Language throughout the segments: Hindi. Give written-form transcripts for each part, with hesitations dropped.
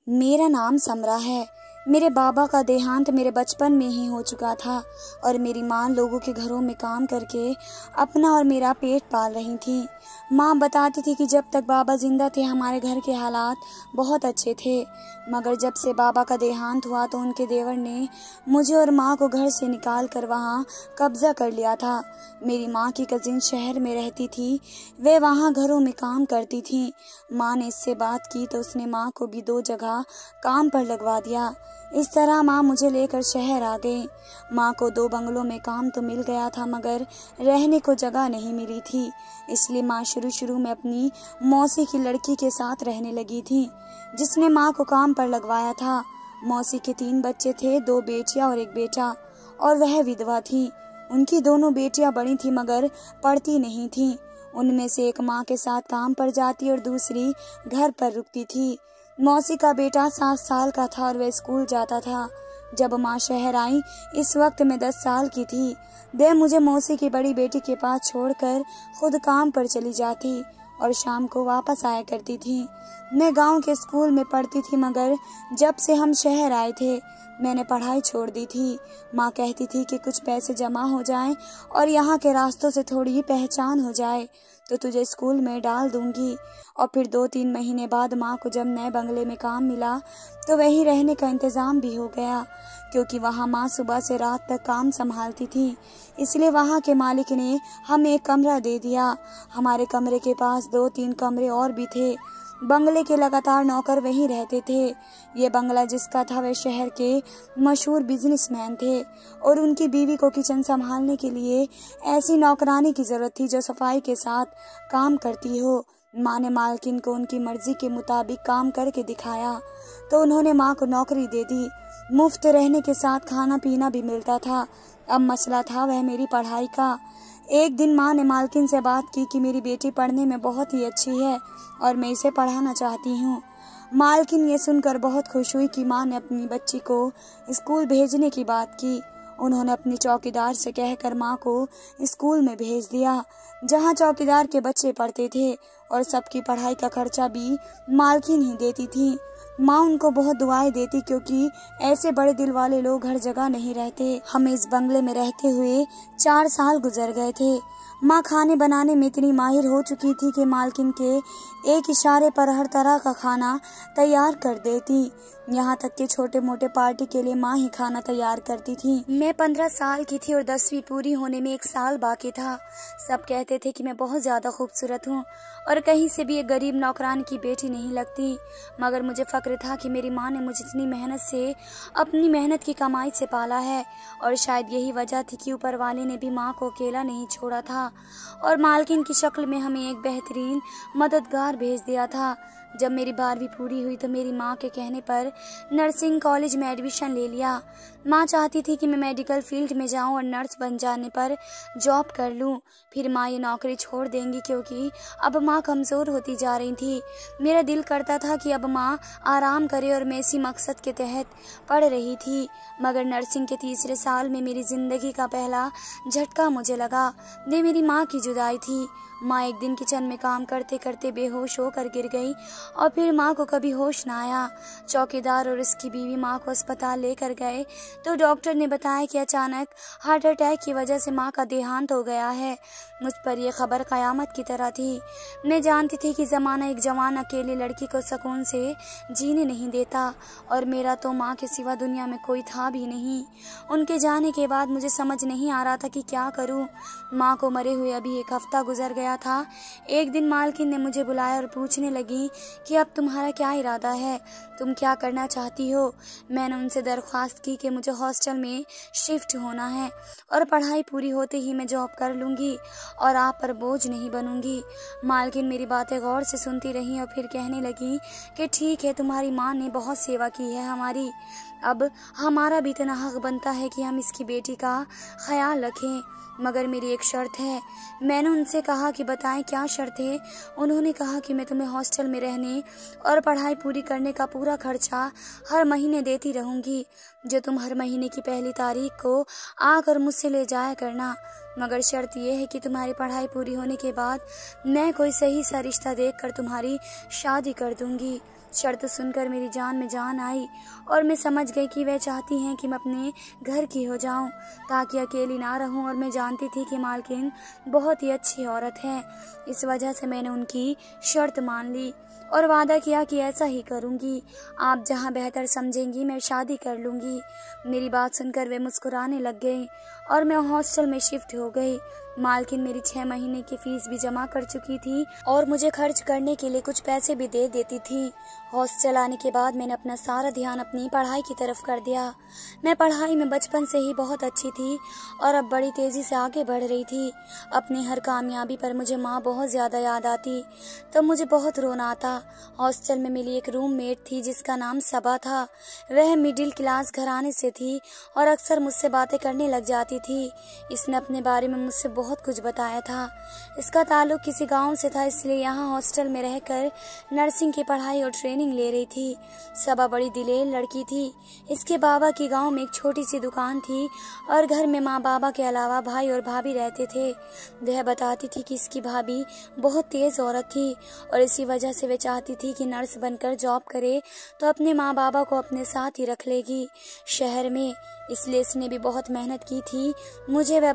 मेरा नाम समरा है। मेरे बाबा का देहांत मेरे बचपन में ही हो चुका था और मेरी माँ लोगों के घरों में काम करके अपना और मेरा पेट पाल रही थी। माँ बताती थी कि जब तक बाबा जिंदा थे हमारे घर के हालात बहुत अच्छे थे, मगर जब से बाबा का देहांत हुआ तो उनके देवर ने मुझे और माँ को घर से निकाल कर वहाँ कब्जा कर लिया था। मेरी माँ की कजिन शहर में रहती थी, वे वहाँ घरों में काम करती थी। माँ ने इससे बात की तो उसने माँ को भी 2 जगह काम पर लगवा दिया। इस तरह माँ मुझे लेकर शहर आ गई। माँ को 2 बंगलों में काम तो मिल गया था, मगर रहने को जगह नहीं मिली थी, इसलिए माँ शुरू में अपनी मौसी की लड़की के साथ रहने लगी थी, जिसने माँ को काम पर लगवाया था। मौसी के 3 बच्चे थे, 2 बेटियां और 1 बेटा, और वह विधवा थी। उनकी दोनों बेटियां बड़ी थी मगर पढ़ती नहीं थी। उनमें से एक माँ के साथ काम पर जाती और दूसरी घर पर रुकती थी। मौसी का बेटा 7 साल का था और वह स्कूल जाता था। जब माँ शहर आई इस वक्त मैं 10 साल की थी। वह मुझे मौसी की बड़ी बेटी के पास छोड़कर खुद काम पर चली जाती और शाम को वापस आया करती थी। मैं गांव के स्कूल में पढ़ती थी, मगर जब से हम शहर आए थे मैंने पढ़ाई छोड़ दी थी। माँ कहती थी कि कुछ पैसे जमा हो जाएं और यहाँ के रास्तों से थोड़ी पहचान हो जाए तो तुझे स्कूल में डाल दूंगी। और फिर 2-3 महीने बाद माँ को जब नए बंगले में काम मिला तो वहीं रहने का इंतजाम भी हो गया, क्योंकि वहाँ माँ सुबह से रात तक काम संभालती थी। इसलिए वहाँ के मालिक ने हमें एक कमरा दे दिया। हमारे कमरे के पास 2-3 कमरे और भी थे। बंगले के लगातार नौकर वहीं रहते थे। ये बंगला जिसका था वह शहर के मशहूर बिजनेसमैन थे और उनकी बीवी को किचन संभालने के लिए ऐसी नौकरानी की जरूरत थी जो सफाई के साथ काम करती हो। माँ ने मालकिन को उनकी मर्जी के मुताबिक काम करके दिखाया तो उन्होंने माँ को नौकरी दे दी। मुफ्त रहने के साथ खाना पीना भी मिलता था। अब मसला था वह मेरी पढ़ाई का। एक दिन माँ ने मालकिन से बात की कि मेरी बेटी पढ़ने में बहुत ही अच्छी है और मैं इसे पढ़ाना चाहती हूँ। मालकिन ये सुनकर बहुत खुश हुई कि माँ ने अपनी बच्ची को स्कूल भेजने की बात की। उन्होंने अपनी चौकीदार से कहकर माँ को स्कूल में भेज दिया, जहाँ चौकीदार के बच्चे पढ़ते थे और सबकी पढ़ाई का खर्चा भी मालकिन ही देती थी। माँ उनको बहुत दुआएं देती, क्योंकि ऐसे बड़े दिल वाले लोग हर जगह नहीं रहते। हमें इस बंगले में रहते हुए 4 साल गुजर गए थे। माँ खाने बनाने में इतनी माहिर हो चुकी थी कि मालकिन के एक इशारे पर हर तरह का खाना तैयार कर देती। यहाँ तक कि छोटे मोटे पार्टी के लिए माँ ही खाना तैयार करती थी। मैं 15 साल की थी और 10वीं पूरी होने में 1 साल बाकी था। सब कहते थे कि मैं बहुत ज्यादा खूबसूरत हूँ और कहीं से भी एक गरीब नौकरान की बेटी नहीं लगती, मगर मुझे फक्र था कि मेरी माँ ने मुझे इतनी मेहनत से, अपनी मेहनत की कमाई से पाला है। और शायद यही वजह थी कि ऊपर वाले ने भी माँ को अकेला नहीं छोड़ा था और मालकिन की शक्ल में हमें एक बेहतरीन मददगार भेज दिया था। जब मेरी 12वीं पूरी हुई तो मेरी माँ के कहने पर नर्सिंग कॉलेज में एडमिशन ले लिया। माँ चाहती थी कि मैं मेडिकल फील्ड में जाऊं और नर्स बन जाने पर जॉब कर लूं। फिर माँ ये नौकरी छोड़ देंगी, क्योंकि अब माँ कमज़ोर होती जा रही थी। मेरा दिल करता था कि अब माँ आराम करे और मैं इसी मकसद के तहत पढ़ रही थी। मगर नर्सिंग के 3रे साल में मेरी ज़िंदगी का पहला झटका मुझे लगा। ये मेरी माँ की जुदाई थी। माँ एक दिन किचन में काम करते करते बेहोश होकर गिर गई और फिर माँ को कभी होश ना आया। चौकीदार और उसकी बीवी माँ को अस्पताल लेकर गए तो डॉक्टर ने बताया कि अचानक हार्ट अटैक की वजह से माँ का देहांत हो गया है। मुझ पर यह खबर कयामत की तरह थी। मैं जानती थी कि ज़माना एक जवान अकेली लड़की को सुकून से जीने नहीं देता और मेरा तो माँ के सिवा दुनिया में कोई था भी नहीं। उनके जाने के बाद मुझे समझ नहीं आ रहा था कि क्या करूँ। माँ को मरे हुए अभी 1 हफ्ता गुजर गया था। एक दिन मालकिन ने मुझे बुलाया और पूछने लगी कि अब तुम्हारा क्या इरादा है, तुम क्या करना चाहती हो। मैंने उनसे दरख्वास्त की कि मुझे हॉस्टल में शिफ्ट होना है और पढ़ाई पूरी होते ही मैं जॉब कर लूँगी और आप पर बोझ नहीं बनूंगी। मालकिन मेरी बातें गौर से सुनती रही और फिर कहने लगी कि ठीक है, तुम्हारी माँ ने बहुत सेवा की है हमारी, अब हमारा भी इतना हक बनता है कि हम इसकी बेटी का ख्याल रखें, मगर मेरी एक शर्त है। मैंने उनसे कहा कि बताएं क्या शर्त है। उन्होंने कहा कि मैं तुम्हें हॉस्टल में रहने और पढ़ाई पूरी करने का पूरा खर्चा हर महीने देती रहूंगी, जो तुम हर महीने की पहली तारीख को आकर मुझसे ले जाया करना। मगर शर्त यह है कि तुम्हारी पढ़ाई पूरी होने के बाद मैं कोई सही सा रिश्ता देखकर तुम्हारी शादी कर दूंगी। शर्त सुनकर मेरी जान में जान आई और मैं समझ गई कि वह चाहती हैं कि मैं अपने घर की हो जाऊं ताकि अकेली ना रहूं। और मैं जानती थी कि मालकिन बहुत ही अच्छी औरत है। इस वजह से मैंने उनकी शर्त मान ली और वादा किया कि ऐसा ही करूंगी। आप जहां बेहतर समझेंगी मैं शादी कर लूंगी। मेरी बात सुनकर वे मुस्कुराने लग गई और मैं हॉस्टल में शिफ्ट हो गई। मालकिन मेरी 6 महीने की फीस भी जमा कर चुकी थी और मुझे खर्च करने के लिए कुछ पैसे भी दे देती थी। हॉस्टल आने के बाद मैंने अपना सारा ध्यान अपनी पढ़ाई की तरफ कर दिया। मैं पढ़ाई में बचपन से ही बहुत अच्छी थी और अब बड़ी तेजी से आगे बढ़ रही थी। अपनी हर कामयाबी पर मुझे माँ बहुत ज्यादा याद आती, तब मुझे बहुत रोना आता। हॉस्टल में मिली एक रूममेट थी जिसका नाम सबा था। वह मिडिल क्लास घराने से थी और अक्सर मुझसे बातें करने लग जाती थी। इसने अपने बारे में मुझसे बहुत कुछ बताया था। इसका ताल्लुक किसी गांव से था, इसलिए यहाँ हॉस्टल में रहकर नर्सिंग की पढ़ाई और ट्रेनिंग ले रही थी। सबा बड़ी दिलेर लड़की थी। इसके बाबा की गांव में एक छोटी सी दुकान थी और घर में माँ बाबा के अलावा भाई और भाभी रहते थे। वह बताती थी कि इसकी भाभी बहुत तेज औरत थी और इसी वजह से वह चाहती थी कि नर्स बनकर जॉब करे तो अपने माँ बाबा को अपने साथ ही रख लेगी शहर में। इसलिए इसने भी बहुत मेहनत की थी। मुझे वह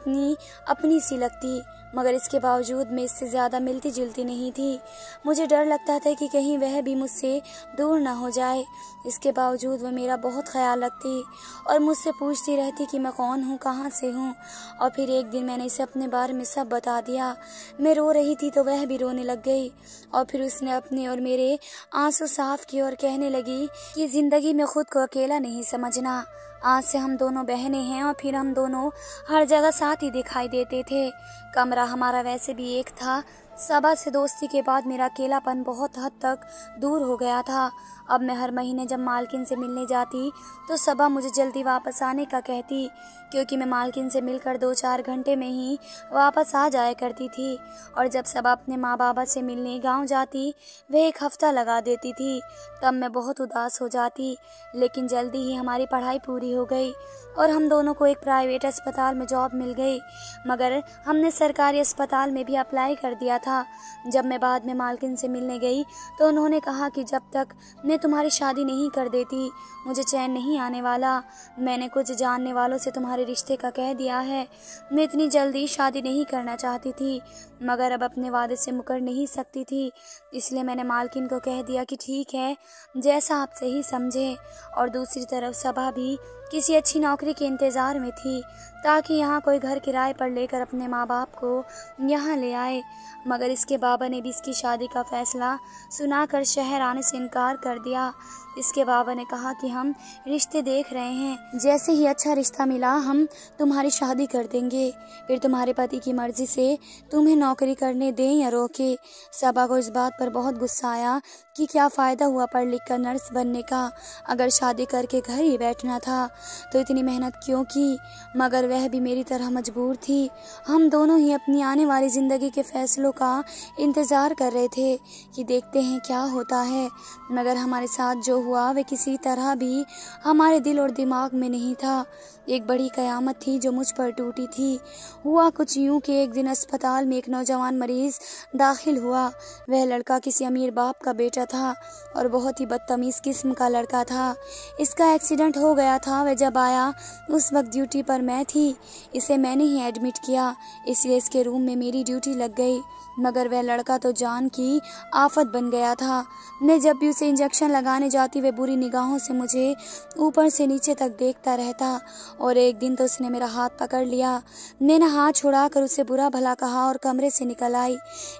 अपनी सी लगती, मगर इसके बावजूद मैं इससे ज्यादा मिलती जुलती नहीं थी। मुझे डर लगता था कि कहीं वह भी मुझसे दूर न हो जाए। इसके बावजूद वह मेरा बहुत ख्याल रखती और मुझसे पूछती रहती कि मैं कौन हूँ, कहाँ से हूँ। और फिर एक दिन मैंने इसे अपने बारे में सब बता दिया। मैं रो रही थी तो वह भी रोने लग गई और फिर उसने अपने और मेरे आंसू साफ किए और कहने लगी कि जिंदगी में खुद को अकेला नहीं समझना। आज से हम दोनों बहनें हैं और फिर हम दोनों हर जगह साथ ही दिखाई देते थे। कमरा हमारा वैसे भी एक था। सबा से दोस्ती के बाद मेरा अकेलापन बहुत हद तक दूर हो गया था। अब मैं हर महीने जब मालकिन से मिलने जाती तो सबा मुझे जल्दी वापस आने का कहती, क्योंकि मैं मालकिन से मिलकर 2-4 घंटे में ही वापस आ जाया करती थी। और जब सबा अपने माँ बाबा से मिलने गांव जाती वह 1 हफ्ता लगा देती थी। तब मैं बहुत उदास हो जाती, लेकिन जल्दी ही हमारी पढ़ाई पूरी हो गई और हम दोनों को एक प्राइवेट अस्पताल में जॉब मिल गई। मगर हमने सरकारी अस्पताल में भी अप्लाई कर दिया था। जब मैं बाद में मालकिन से मिलने गई तो उन्होंने कहा कि जब तक मैं तुम्हारी शादी नहीं कर देती मुझे चैन नहीं आने वाला। मैंने कुछ जानने वालों से तुम्हारे रिश्ते का कह दिया है। मैं इतनी जल्दी शादी नहीं करना चाहती थी, मगर अब अपने वादे से मुकर नहीं सकती थी। इसलिए मैंने मालकिन को कह दिया कि ठीक है, जैसा आप सही समझे। और दूसरी तरफ सबा भी किसी अच्छी नौकरी के इंतज़ार में थी ताकि यहाँ कोई घर किराए पर लेकर अपने माँ बाप को यहाँ ले आए। मगर इसके बाबा ने भी इसकी शादी का फैसला सुनाकर शहर आने से इनकार कर दिया। इसके बाबा ने कहा कि हम रिश्ते देख रहे हैं, जैसे ही अच्छा रिश्ता मिला हम तुम्हारी शादी कर देंगे, फिर तुम्हारे पति की मर्जी से तुम्हें नौकरी करने दें या रोके। सबा को इस बात पर बहुत गुस्सा आया कि क्या फ़ायदा हुआ पढ़ लिख कर नर्स बनने का, अगर शादी करके घर ही बैठना था तो इतनी मेहनत क्यों की। मगर वह भी मेरी तरह मजबूर थी। हम दोनों ही अपनी आने वाली ज़िंदगी के फैसलों का इंतज़ार कर रहे थे कि देखते हैं क्या होता है। मगर हमारे साथ जो हुआ वह किसी तरह भी हमारे दिल और दिमाग में नहीं था। एक बड़ी कयामत थी जो मुझ पर टूटी थी। हुआ कुछ यूं कि एक दिन अस्पताल में एक नौजवान मरीज दाखिल हुआ। वह लड़का किसी अमीर बाप का बेटा था और बहुत ही बदतमीज किस्म का लड़का था। इसका एक्सीडेंट हो गया था। वह जब आया उस वक्त ड्यूटी पर मैं थी। इसे मैंने ही एडमिट किया, इसलिए इसके रूम में मेरी ड्यूटी लग गई। मगर वह लड़का तो जान की आफत बन गया था। मैं जब भी उसे इंजेक्शन लगाने जाती वह बुरी निगाहों से मुझे ऊपर से नीचे तक देखता रहता। और एक दिन तो उसने मेरा हाथ पकड़ लिया। मैंने हाथ छुड़ाकर उसे बुरा भला कहा और कमरे से निकल आई।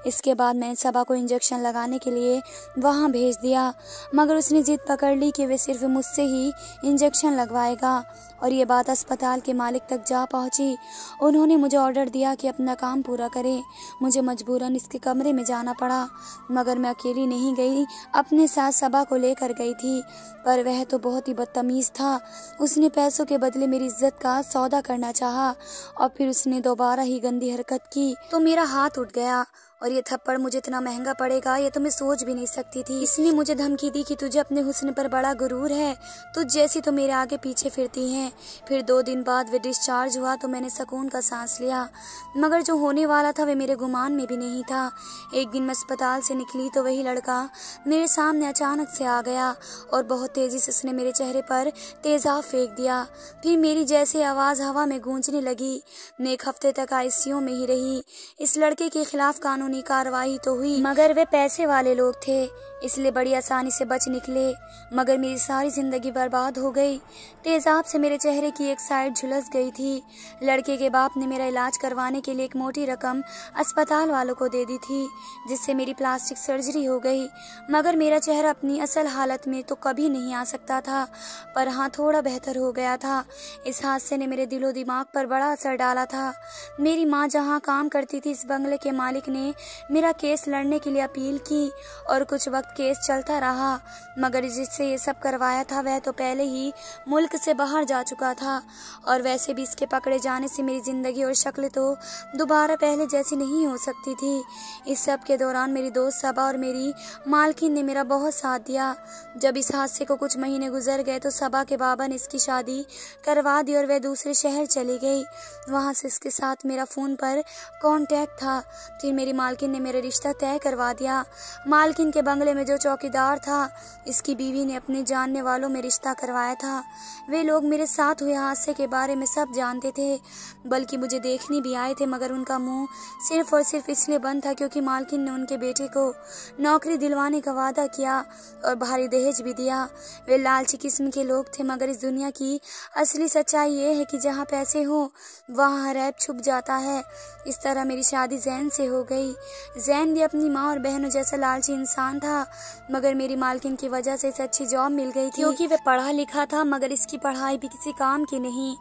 इसके बाद मैंने सबा को इंजेक्शन लगाने के लिए वहाँ भेज दिया, मगर उसने जिद पकड़ ली कि वह सिर्फ मुझसे ही इंजेक्शन लगवाएगा। और ये बात अस्पताल के मालिक तक जा पहुंची। उन्होंने मुझे ऑर्डर दिया कि अपना काम पूरा करें। मुझे मजबूरन इसके कमरे में जाना पड़ा, मगर मैं अकेली नहीं गई, अपने साथ सबा को लेकर गई थी। पर वह तो बहुत ही बदतमीज था। उसने पैसों के बदले मेरी इज्जत का सौदा करना चाहा और फिर उसने दोबारा ही गंदी हरकत की तो मेरा हाथ उठ गया और ये थप्पड़ मुझे इतना महंगा पड़ेगा ये तो मैं सोच भी नहीं सकती थी। इसने मुझे धमकी दी कि तुझे अपने हुस्न पर बड़ा गुरूर है, तुझ जैसी तो मेरे आगे पीछे फिरती हैं। फिर 2 दिन बाद वे डिस्चार्ज हुआ तो मैंने सुकून का सांस लिया, मगर जो होने वाला था वे मेरे गुमान में भी नहीं था। एक दिन मैं अस्पताल से निकली तो वही लड़का मेरे सामने अचानक से आ गया और बहुत तेजी से उसने मेरे चेहरे पर तेजाब फेंक दिया। फिर मेरी जैसे आवाज़ हवा में गूंजने लगी। मैं 1 हफ्ते तक आईसीयू में ही रही। इस लड़के के खिलाफ कानूनी कार्रवाई तो हुई, मगर वे पैसे वाले लोग थे इसलिए बड़ी आसानी से बच निकले, मगर मेरी सारी जिंदगी बर्बाद हो गई। तेजाब से मेरे चेहरे की एक साइड झुलस गई थी। लड़के के बाप ने मेरा इलाज करवाने के लिए एक मोटी रकम अस्पताल वालों को दे दी थी, जिससे मेरी प्लास्टिक सर्जरी हो गई, मगर मेरा चेहरा अपनी असल हालत में तो कभी नहीं आ सकता था, पर हाँ थोड़ा बेहतर हो गया था। इस हादसे ने मेरे दिलो दिमाग पर बड़ा असर डाला था। मेरी माँ जहाँ काम करती थी, इस बंगले के मालिक ने मेरा केस लड़ने के लिए अपील की और कुछ वक्त केस चलता रहा, मगर जिससे ये सब करवाया था वह तो पहले ही मुल्क से बाहर जा चुका था, और वैसे भी इसके पकड़े जाने से मेरी जिंदगी और शक्ल तो दोबारा पहले जैसी नहीं हो सकती थी। इस सब के दौरान मेरी दोस्त सबा और मेरी मालकिन ने मेरा बहुत साथ दिया। जब इस हादसे को कुछ महीने गुजर गए तो सबा के बाबा ने इसकी शादी करवा दी और वह दूसरे शहर चली गई। वहाँ से इसके साथ मेरा फ़ोन पर कांटेक्ट था। फिर मेरी मालकिन ने मेरा रिश्ता तय करवा दिया। मालकिन के बंगले में जो चौकीदार था, इसकी बीवी ने अपने जानने वालों में रिश्ता करवाया था। वे लोग मेरे साथ हुए हादसे के बारे में सब जानते थे, बल्कि मुझे देखने भी आए थे, मगर उनका मुंह सिर्फ और सिर्फ इसलिए बंद था क्योंकि मालकिन ने उनके बेटे को नौकरी दिलवाने का वादा किया और भारी दहेज भी दिया। वे लालची किस्म के लोग थे, मगर इस दुनिया की असली सच्चाई ये है कि जहाँ पैसे हो वहाँ रैब छुप जाता है। इस तरह मेरी शादी जैन से हो गई। जैन भी अपनी माँ और बहनों जैसा लालची इंसान था, मगर मेरी मालकिन की वजह से इसे अच्छी जॉब मिल गई थी क्योंकि वह पढ़ा लिखा था, मगर इसकी पढ़ाई भी किसी काम की नहीं।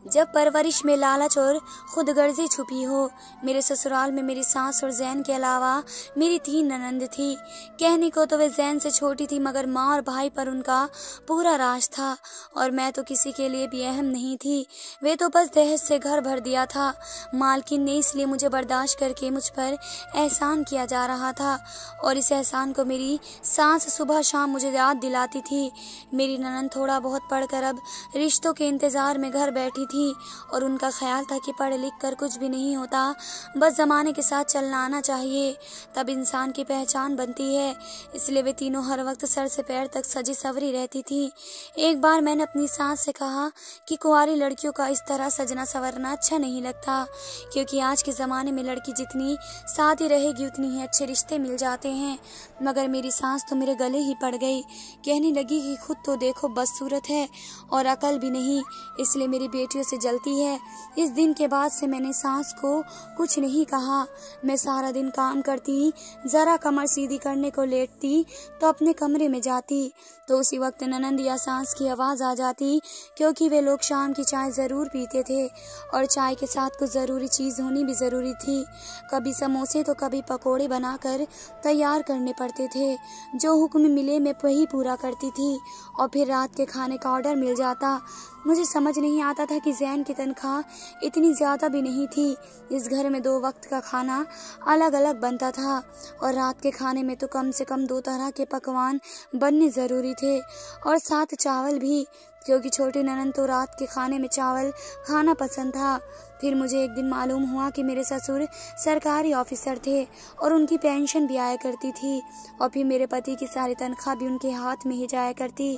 जब परवरिश में लालच और खुदगर्जी छुपी हो। मेरे ससुराल में मेरी सास और जैन के अलावा मेरी 3 ननंद थी। कहने को तो वे जैन से छोटी थी, मगर माँ और भाई पर उनका पूरा राज था और मैं तो किसी के लिए भी अहम नहीं थी। वे तो बस दहेज से घर भर दिया था। मालकिन ने इसलिए मुझे बर्दाश्त करके मुझ पर एहसान किया जा रहा था और इस एहसान को मेरी सास सुबह शाम मुझे याद दिलाती थी। मेरी ननंद थोड़ा बहुत पढ़कर अब रिश्तों के इंतजार में घर बैठी थी और उनका ख्याल था कि पढ़ लिख कर कुछ भी नहीं होता, बस जमाने के साथ चलना आना चाहिए, तब इंसान की पहचान बनती है। इसलिए वे तीनों हर वक्त सर से पैर तक सजी सवरी रहती थी। एक बार मैंने अपनी सास से कहा कि कुंवारी लड़कियों का इस तरह सजना संवरना अच्छा नहीं लगता, क्योंकि आज के ज़माने में लड़की जितनी सादी रहेगी उतनी ही अच्छे रिश्ते मिल जाते हैं। मगर मेरी सास तो मेरे गले ही पड़ गई। कहने लगी कि खुद तो देखो बदसूरत है और अकल भी नहीं, इसलिए मेरी बेटियों से जलती है। इस दिन के बाद से मैंने सास को कुछ नहीं कहा। मैं सारा दिन काम करती, जरा कमर सीधी करने को लेटती तो अपने कमरे में जाती, तो उसी वक्त ननंद या सास की आवाज़ आ जाती, क्योंकि वे लोग शाम की चाय ज़रूर पीते थे और चाय के साथ कुछ ज़रूरी चीज़ होनी भी ज़रूरी थी। कभी समोसे तो कभी पकोड़े बनाकर तैयार करने पड़ते थे। जो हुक्म मिले मैं वही पूरा करती थी और फिर रात के खाने का ऑर्डर मिल जाता। मुझे समझ नहीं आता था कि जैन की तनख्वाह इतनी ज़्यादा भी नहीं थी। इस घर में 2 वक्त का खाना अलग अलग बनता था और रात के खाने में तो कम से कम 2 तरह के पकवान बनने ज़रूरी थे और साथ चावल भी, क्योंकि छोटी ननंद तो रात के खाने में चावल खाना पसंद था। फिर मुझे एक दिन मालूम हुआ कि मेरे ससुर सरकारी ऑफिसर थे और उनकी पेंशन भी आया करती थी और फिर मेरे पति की सारी तनख्वाह भी उनके हाथ में ही जाया करती।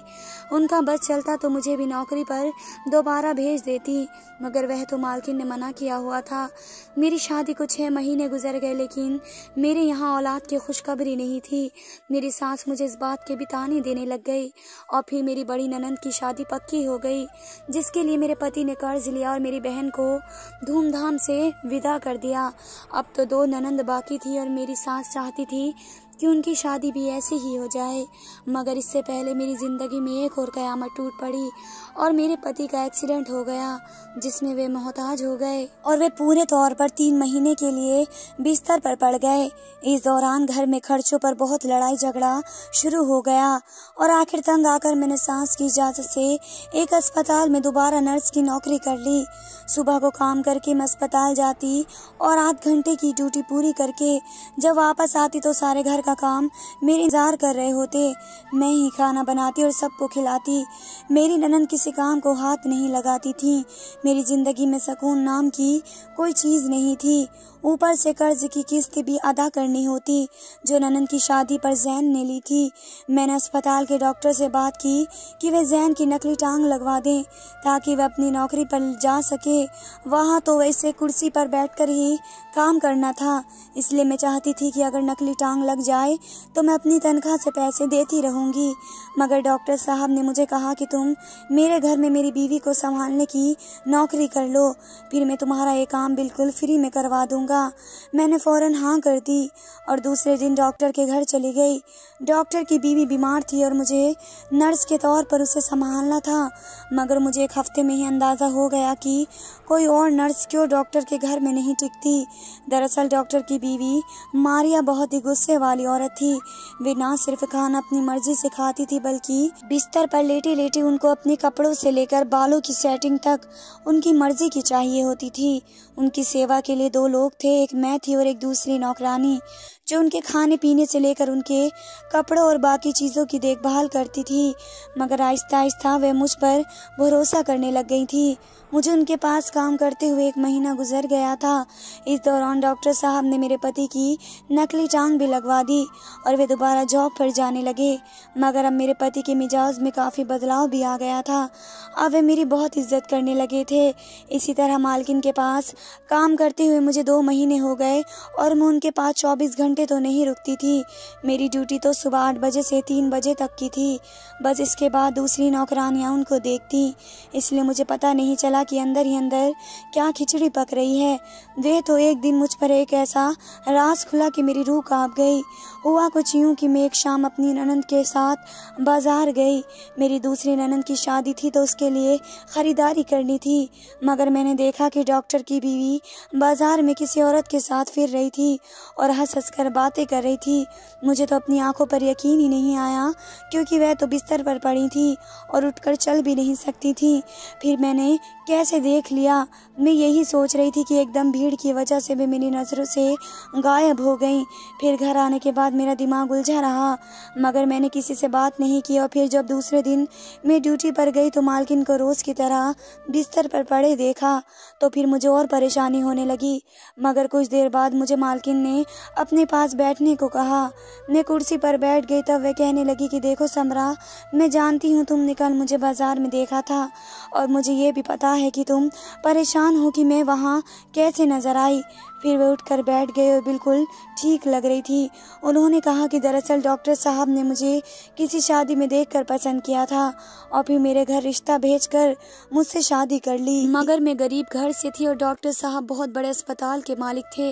उनका बस चलता तो मुझे भी नौकरी पर दोबारा भेज देती, मगर वह तो मालकिन ने मना किया हुआ था। मेरी शादी को 6 महीने गुजर गए, लेकिन मेरे यहाँ औलाद की खुशखबरी नहीं थी। मेरी सास मुझे इस बात के भी ताने देने लग गई और फिर मेरी बड़ी ननंद की शादी पक्की हो गई, जिसके लिए मेरे पति ने कर्ज लिया और मेरी बहन को धूमधाम से विदा कर दिया। अब तो 2 ननंद बाकी थी और मेरी सास चाहती थी कि उनकी शादी भी ऐसे ही हो जाए। मगर इससे पहले मेरी ज़िंदगी में एक और क़यामत टूट पड़ी और मेरे पति का एक्सीडेंट हो गया, जिसमें वे मोहताज हो गए और वे पूरे तौर पर 3 महीने के लिए बिस्तर पर पड़ गए। इस दौरान घर में खर्चों पर बहुत लड़ाई झगड़ा शुरू हो गया और आखिर तंग आकर मैंने सास की इजाज़त से एक अस्पताल में दोबारा नर्स की नौकरी कर ली। सुबह को काम करके मैं अस्पताल जाती और 8 घंटे की ड्यूटी पूरी करके जब वापस आती तो सारे घर का काम मेरे इंतजार कर रहे होते। मैं ही खाना बनाती और सबको खिलाती। मेरी ननद किसी काम को हाथ नहीं लगाती थी। मेरी जिंदगी में सुकून नाम की कोई चीज़ नहीं थी। ऊपर से कर्ज की किस्त भी अदा करनी होती जो ननद की शादी पर जैन ने ली थी। मैंने अस्पताल के डॉक्टर से बात की कि वे जैन की नकली टांग लगवा दें ताकि वह अपनी नौकरी पर जा सके। वहाँ तो वैसे कुर्सी पर बैठकर ही काम करना था, इसलिए मैं चाहती थी कि अगर नकली टांग लग जाए तो मैं अपनी तनख्वाह से पैसे देती रहूँगी। मगर डॉक्टर साहब ने मुझे कहा कि तुम मेरे घर में मेरी बीवी को संभालने की नौकरी कर लो, फिर मैं तुम्हारा ये काम बिल्कुल फ्री में करवा दूँगा। मैंने फ़ौरन हाँ कर दी और दूसरे दिन डॉक्टर के घर चली गई। डॉक्टर की बीवी बीमार थी और मुझे नर्स के तौर पर उसे संभालना था। मगर मुझे 1 हफ्ते में ही अंदाज़ा हो गया कि कोई और नर्स क्यों डॉक्टर के घर में नहीं टिकती। दरअसल डॉक्टर की बीवी मारिया बहुत ही गुस्से वाली औरत थी। वे ना सिर्फ खाना अपनी मर्जी से खाती थी बल्कि बिस्तर पर लेटे लेटे उनको अपने कपड़ों से लेकर बालों की सेटिंग तक उनकी मर्जी की चाहिए होती थी। उनकी सेवा के लिए 2 लोग थे, एक मैं थी और एक दूसरी नौकरानी, जो उनके खाने पीने से लेकर उनके कपड़ों और बाकी चीज़ों की देखभाल करती थी। मगर आहिस्ता आहिस्ता वे मुझ पर भरोसा करने लग गई थी। मुझे उनके पास काम करते हुए 1 महीना गुजर गया था। इस दौरान डॉक्टर साहब ने मेरे पति की नकली टांग भी लगवा दी और वे दोबारा जॉब पर जाने लगे। मगर अब मेरे पति के मिजाज में काफ़ी बदलाव भी आ गया था। अब वे मेरी बहुत इज्जत करने लगे थे। इसी तरह मालकिन के पास काम करते हुए मुझे 2 महीने हो गए और मैं उनके पास 24 घंटे तो नहीं रुकती थी। मेरी ड्यूटी तो सुबह 8 बजे से 3 बजे तक की थी। बस इसके बाद दूसरी नौकरानियां उनको देखती, इसलिए मुझे पता नहीं चला कि अंदर ही अंदर क्या खिचड़ी पक रही है। वे तो एक दिन मुझ पर एक ऐसा राज खुला कि मेरी रूह कांप गई। हुआ कुछ यूं कि मैं एक शाम अपनी ननद के साथ बाजार गई। मेरी दूसरी ननद की शादी थी तो उसके लिए खरीदारी करनी थी। मगर मैंने देखा कि डॉक्टर की बीवी बाजार में किसी औरत के साथ फिर रही थी और हंस हंस कर बातें कर रही थी। मुझे तो अपनी आंखों पर यकीन ही नहीं आया, क्योंकि वह तो बिस्तर पर पड़ी थी और उठकर चल भी नहीं सकती थी। फिर मैंने कैसे देख लिया। मैं यही सोच रही थी कि एकदम भीड़ की वजह से वे मेरी नज़रों से गायब हो गईं। फिर घर आने के बाद मेरा दिमाग उलझा रहा, मगर मैंने किसी से बात नहीं की। और फिर जब दूसरे दिन मैं ड्यूटी पर गई तो मालकिन को रोज़ की तरह बिस्तर पर पड़े देखा तो फिर मुझे और परेशानी होने लगी। मगर कुछ देर बाद मुझे मालकिन ने अपने पास बैठने को कहा। मैं कुर्सी पर बैठ गई। तब वह कहने लगी कि देखो समरा, मैं जानती हूँ तुमने कल मुझे बाजार में देखा था और मुझे ये भी पता है कि तुम परेशान हो कि मैं वहाँ कैसे नजर आई। फिर वे उठकर बैठ गए और बिल्कुल ठीक लग रही थी। उन्होंने कहा कि दरअसल डॉक्टर साहब ने मुझे किसी शादी में देखकर पसंद किया था और फिर मेरे घर रिश्ता भेजकर मुझसे शादी कर ली। मगर मैं गरीब घर से थी और डॉक्टर साहब बहुत बड़े अस्पताल के मालिक थे,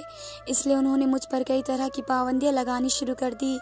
इसलिए उन्होंने मुझ पर कई तरह की पाबंदियां लगानी शुरू कर दी।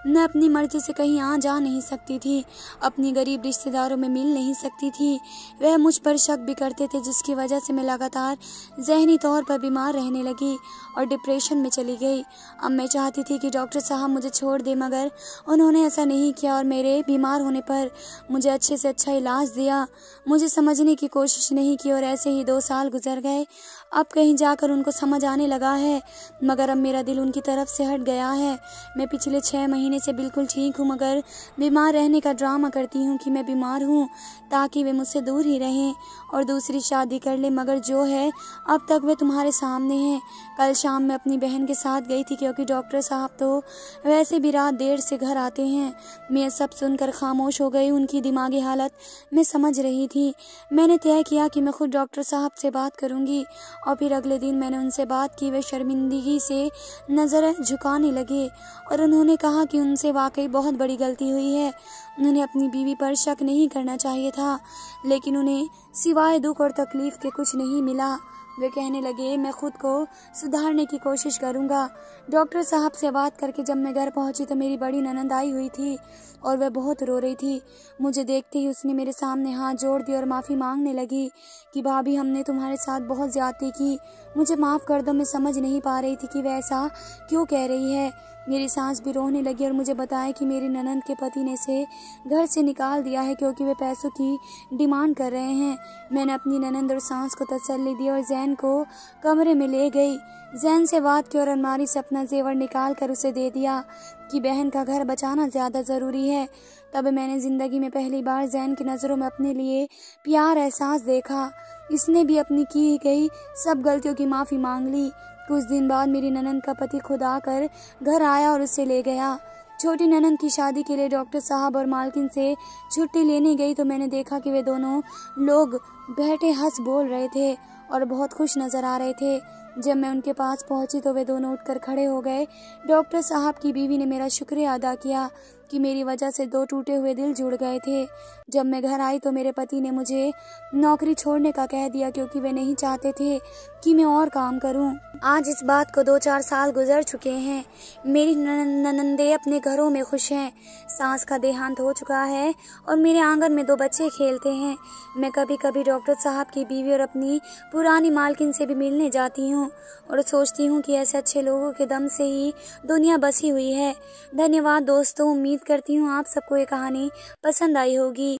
मैं अपनी मर्जी से कहीं आ जा नहीं सकती थी, अपनी गरीब रिश्तेदारों में मिल नहीं सकती थी। वह मुझ पर शक भी करते थे, जिसकी वजह से मैं लगातार जहनी तौर पर बीमार रहने लगी और डिप्रेशन में चली गई। अब मैं चाहती थी कि डॉक्टर साहब मुझे छोड़ दे, मगर उन्होंने ऐसा नहीं किया और मेरे बीमार होने पर मुझे अच्छे से अच्छा इलाज दिया। मुझे समझने की कोशिश नहीं की और ऐसे ही 2 साल गुजर गए। अब कहीं जाकर उनको समझ आने लगा है, मगर अब मेरा दिल उनकी तरफ से हट गया है। मैं पिछले 6 महीने से बिल्कुल ठीक हूँ, मगर बीमार रहने का ड्रामा करती हूँ कि मैं बीमार हूँ ताकि वे मुझसे दूर ही रहें और दूसरी शादी कर ले। मगर जो है अब तक वे तुम्हारे सामने हैं। कल शाम मैं अपनी बहन के साथ गई थी, क्योंकि डॉक्टर साहब तो वैसे भी रात देर से घर आते हैं। मैं सब सुनकर खामोश हो गई। उनकी दिमागी हालत मैं समझ रही थी। मैंने तय किया कि मैं खुद डॉक्टर साहब से बात करूंगी और फिर अगले दिन मैंने उनसे बात की। वे शर्मिंदगी से नज़र झुकाने लगे और उन्होंने कहा कि उनसे वाकई बहुत बड़ी गलती हुई है। उन्हें अपनी बीवी पर शक नहीं करना चाहिए था, लेकिन उन्हें सिवाय दुख और तकलीफ के कुछ नहीं मिला। वे कहने लगे, मैं खुद को सुधारने की कोशिश करूंगा। डॉक्टर साहब से बात करके जब मैं घर पहुंची तो मेरी बड़ी ननंद आई हुई थी और वह बहुत रो रही थी। मुझे देखते ही उसने मेरे सामने हाथ जोड़ दिया और माफ़ी मांगने लगी कि भाभी, हमने तुम्हारे साथ बहुत ज्यादती की, मुझे माफ़ कर दो। मैं समझ नहीं पा रही थी कि वह ऐसा क्यों कह रही है। मेरी सास भी रोने लगी और मुझे बताया कि मेरी ननंद के पति ने इसे घर से निकाल दिया है क्योंकि वे पैसों की डिमांड कर रहे हैं। मैंने अपनी ननंद और सास को तसल्ली दी और जैन को कमरे में ले गई। जैन से बात की और अलमारी से अपना जेवर निकाल कर उसे दे दिया कि बहन का घर बचाना ज़्यादा ज़रूरी है। तब मैंने ज़िंदगी में पहली बार जैन की नज़रों में अपने लिए प्यार एहसास देखा। इसने भी अपनी की गई सब गलतियों की माफ़ी मांग ली। कुछ दिन बाद मेरी ननंद का पति खुद आकर घर आया और उसे ले गया। छोटी ननंद की शादी के लिए डॉक्टर साहब और मालकिन से छुट्टी लेने गई तो मैंने देखा कि वे दोनों लोग बैठे हंस बोल रहे थे और बहुत खुश नजर आ रहे थे। जब मैं उनके पास पहुंची तो वे दोनों उठकर खड़े हो गए। डॉक्टर साहब की बीवी ने मेरा शुक्रिया अदा किया कि मेरी वजह से दो टूटे हुए दिल जुड़ गए थे। जब मैं घर आई तो मेरे पति ने मुझे नौकरी छोड़ने का कह दिया क्योंकि वे नहीं चाहते थे कि मैं और काम करूं। आज इस बात को 2-4 साल गुजर चुके हैं। मेरी ननंदे अपने घरों में खुश हैं। सास का देहांत हो चुका है और मेरे आंगन में 2 बच्चे खेलते हैं। मैं कभी कभी डॉक्टर साहब की बीवी और अपनी पुरानी मालकिन से भी मिलने जाती हूँ और सोचती हूँ कि ऐसे अच्छे लोगों के दम से ही दुनिया बसी हुई है। धन्यवाद दोस्तों, उम्मीद करती हूँ आप सबको ये कहानी पसंद आई होगी।